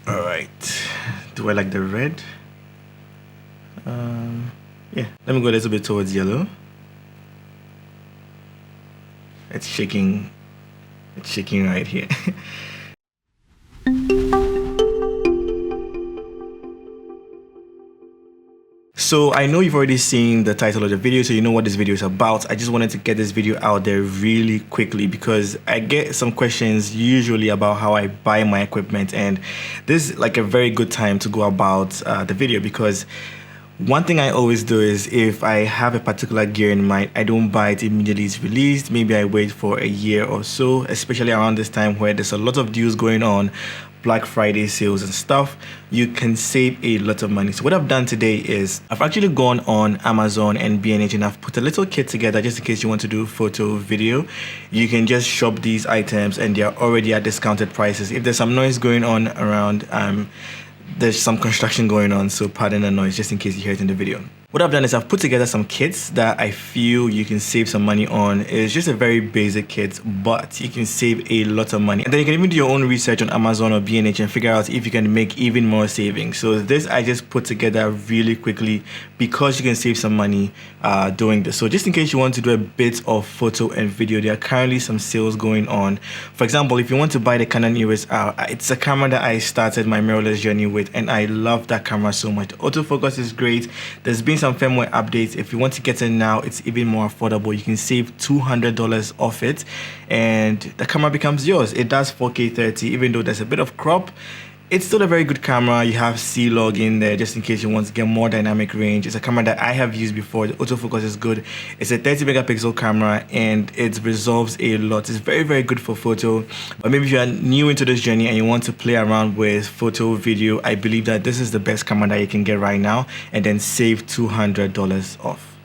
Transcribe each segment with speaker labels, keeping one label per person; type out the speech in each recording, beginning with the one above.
Speaker 1: All right, do I like the red? Yeah, let me go a little bit towards yellow. It's shaking right here. So I know you've already seen the title of the video, so you know what this video is about. I just wanted to get this video out there really quickly because I get some questions usually about how I buy my equipment, and this is like a very good time to go about the video, because one thing I always do is if I have a particular gear in mind, I don't buy it immediately it's released. Maybe I wait for a year or so, especially around this time where there's a lot of deals going on, Black Friday sales and stuff. You can save a lot of money. So what I've done today is I've actually gone on Amazon and B&H and I've put a little kit together just in case you want to do photo, video. You can just shop these items and they're already at discounted prices. If there's some noise going on around, there's some construction going on, so pardon the noise just in case you hear it in the video. What I've done is I've put together some kits that I feel you can save some money on. It's just a very basic kit, but you can save a lot of money. And then you can even do your own research on Amazon or B&H and figure out if you can make even more savings. So this I just put together really quickly because you can save some money doing this. So just in case you want to do a bit of photo and video, there are currently some sales going on. For example, if you want to buy the Canon EOS R, it's a camera that I started my mirrorless journey with, and I love that camera so much. The autofocus is great. There's been some firmware updates. If you want to get it now, it's even more affordable. You can save $200 off it and the camera becomes yours. It does 4K 30, even though there's a bit of crop. It's still a very good camera. You have C-Log in there just in case you want to get more dynamic range. It's a camera that I have used before. The autofocus is good. It's a 30 megapixel camera and it resolves a lot. It's very, very good for photo. But maybe if you are new into this journey and you want to play around with photo, video, I believe that this is the best camera that you can get right now, and then save $200 off.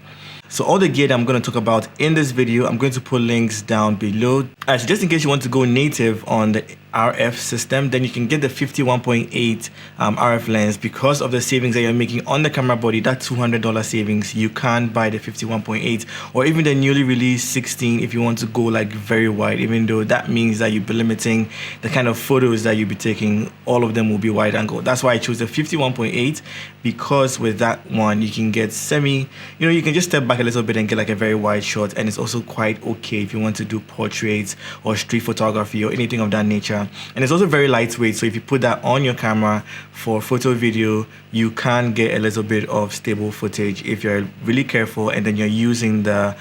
Speaker 1: So all the gear that I'm going to talk about in this video, I'm going to put links down below. So just in case you want to go native on the RF system, then you can get the 51.8 RF lens. Because of the savings that you're making on the camera body, that $200 savings, you can't buy the 51.8 or even the newly released 16 if you want to go like very wide, even though that means that you'll be limiting the kind of photos that you'll be taking. All of them will be wide angle. That's why I chose the 51.8, because with that one you can get you can just step back a little bit and get like a very wide shot, and it's also quite okay if you want to do portraits or street photography or anything of that nature. And it's also very lightweight, so if you put that on your camera for photo, video, you can get a little bit of stable footage if you're really careful and then you're using the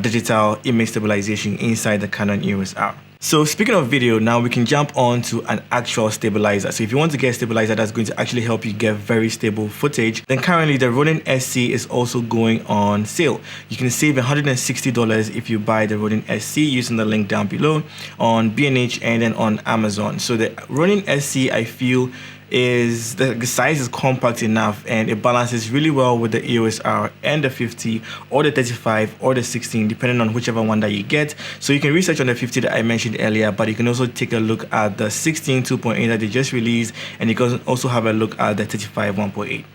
Speaker 1: digital image stabilization inside the Canon EOS R. So speaking of video, now we can jump on to an actual stabilizer. So if you want to get a stabilizer that's going to actually help you get very stable footage, then currently the Ronin SC is also going on sale. You can save $160 if you buy the Ronin SC using the link down below on B&H and then on Amazon. So the Ronin SC, I feel, is the size is compact enough and it balances really well with the EOS R and the 50 or the 35 or the 16, depending on whichever one that you get. So you can research on the 50 that I mentioned earlier, but you can also take a look at the 16 2.8 that they just released, and you can also have a look at the 35 1.8.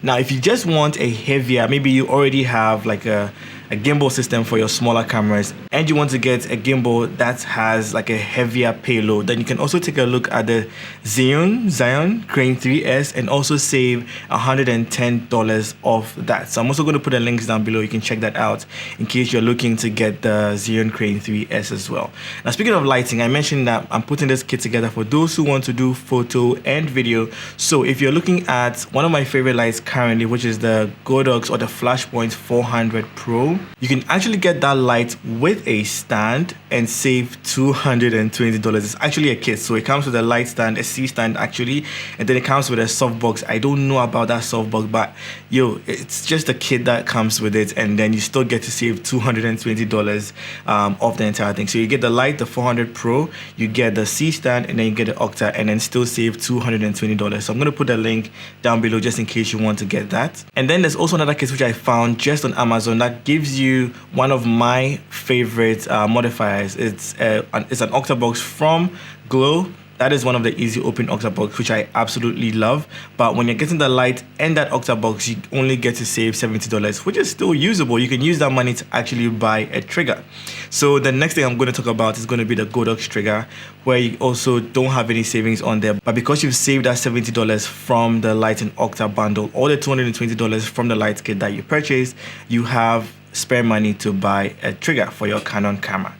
Speaker 1: Now if you just want a heavier, maybe you already have like a gimbal system for your smaller cameras and you want to get a gimbal that has like a heavier payload, then you can also take a look at the Zhiyun Crane 3S and also save $110 off that. So I'm also going to put the links down below. You can check that out in case you're looking to get the Zhiyun Crane 3S as well. Now speaking of lighting, I mentioned that I'm putting this kit together for those who want to do photo and video. So if you're looking at one of my favorite lights currently, which is the Godox or the Flashpoint 400 Pro, you can actually get that light with a stand and save $220. It's actually a kit, so it comes with a light stand, a C stand actually, and then it comes with a softbox. I don't know about that softbox, but it's just a kit that comes with it, and then you still get to save $220 off the entire thing. So you get the light, the 400 Pro, you get the C stand, and then you get the Octa, and then still save $220. So I'm going to put the link down below just in case you want to get that. And then there's also another kit which I found just on Amazon that gives you one of my favorite modifiers. It's an Octa box from Glow That is one of the easy open Octa box, which I absolutely love. But when you're getting the light and that Octa box, you only get to save $70, which is still usable. You can use that money to actually buy a trigger. So the next thing I'm going to talk about is going to be the Godox trigger, where you also don't have any savings on there. But because you've saved that $70 from the light and Octa bundle, or the $220 from the light kit that you purchased, you have spare money to buy a trigger for your Canon camera.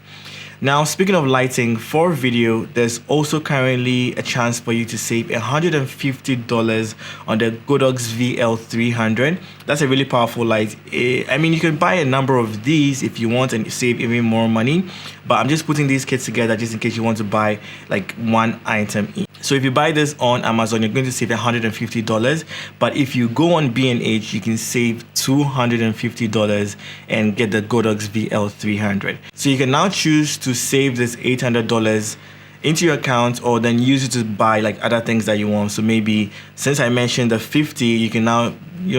Speaker 1: Now, speaking of lighting for video, there's also currently a chance for you to save $150 on the Godox VL300. That's a really powerful light. I mean, you can buy a number of these if you want and save even more money, but I'm just putting these kits together just in case you want to buy like one item each. So if you buy this on Amazon, you're going to save $150, but if you go on B&H, you can save $250 and get the Godox VL300. So you can now choose to save this $800 into your account, or then use it to buy like other things that you want. So maybe since I mentioned the 50, you can now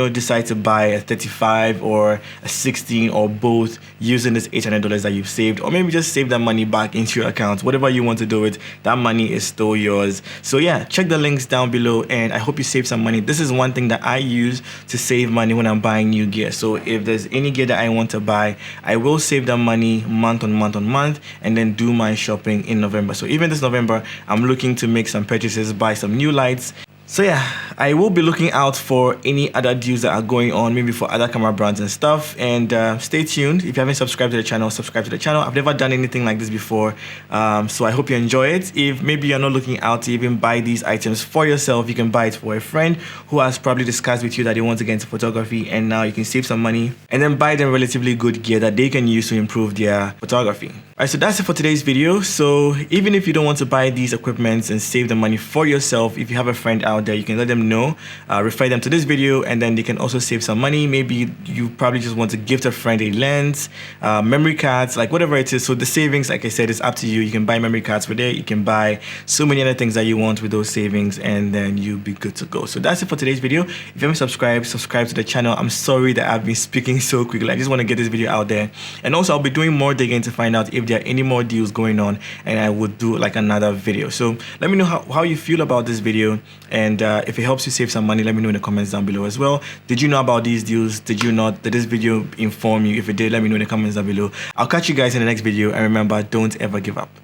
Speaker 1: decide to buy a 35 or a 16 or both using this $800 that you've saved, or maybe just save that money back into your account. Whatever you want to do with that money is still yours. So yeah, check the links down below, and I hope you save some money. This is one thing that I use to save money when I'm buying new gear. So if there's any gear that I want to buy, I will save that money month on month and then do my shopping in November. So even this November, I'm looking to make some purchases, buy some new lights. So yeah, I will be looking out for any other deals that are going on, maybe for other camera brands and stuff. And stay tuned. If you haven't subscribed to the channel, subscribe to the channel. I've never done anything like this before, so I hope you enjoy it. If maybe you're not looking out to even buy these items for yourself, you can buy it for a friend who has probably discussed with you that they want to get into photography, and now you can save some money and then buy them relatively good gear that they can use to improve their photography. Alright, so that's it for today's video. So even if you don't want to buy these equipments and save the money for yourself, if you have a friend out there, you can let them know, refer them to this video, and then they can also save some money. Maybe you probably just want to gift a friend a lens, memory cards, like whatever it is. So the savings, like I said, is up to you. You can buy memory cards with it. You can buy so many other things that you want with those savings, and then you'll be good to go. So that's it for today's video. If you haven't subscribed, subscribe to the channel. I'm sorry that I've been speaking so quickly. I just want to get this video out there. And also, I'll be doing more digging to find out if there are any more deals going on, and I would do like another video. So let me know how you feel about this video, and if it helps you save some money, let me know in the comments down below as well. Did you know about these deals? Did you not? Did this video inform you? If it did, let me know in the comments down below. I'll catch you guys in the next video, and remember, don't ever give up.